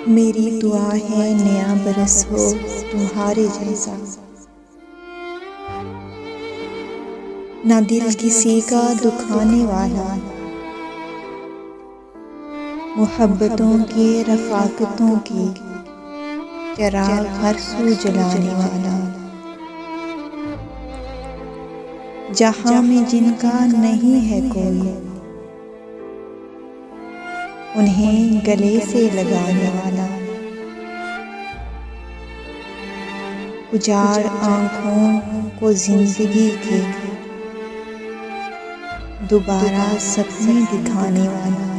मेरी दुआ है नया बरस हो तुम्हारे जैसा, ना दिल किसी का दुखाने वाला, मोहब्बतों के रफ़ाक़तों की चिराग हर सू जलाने वाला। जहाँ में जिनका नहीं है कोई, उन्हें गले से लगाने वाला। उजाड़ आँखों को ज़िंदगी के दोबारा सपने दिखाने वाला।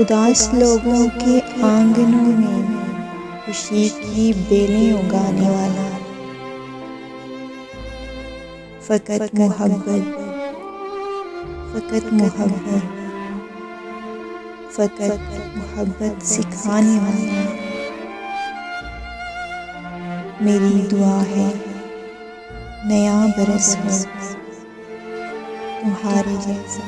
उदास लोगों के आंगनों में खुशी की बेलें उगाने वाला। फ़कत मोहब्बत, फ़कत मोहब्बत, फ़कत मोहब्बत सिखाने वाला। मेरी दुआ है नया बरस हो तुम्हारे जैसा।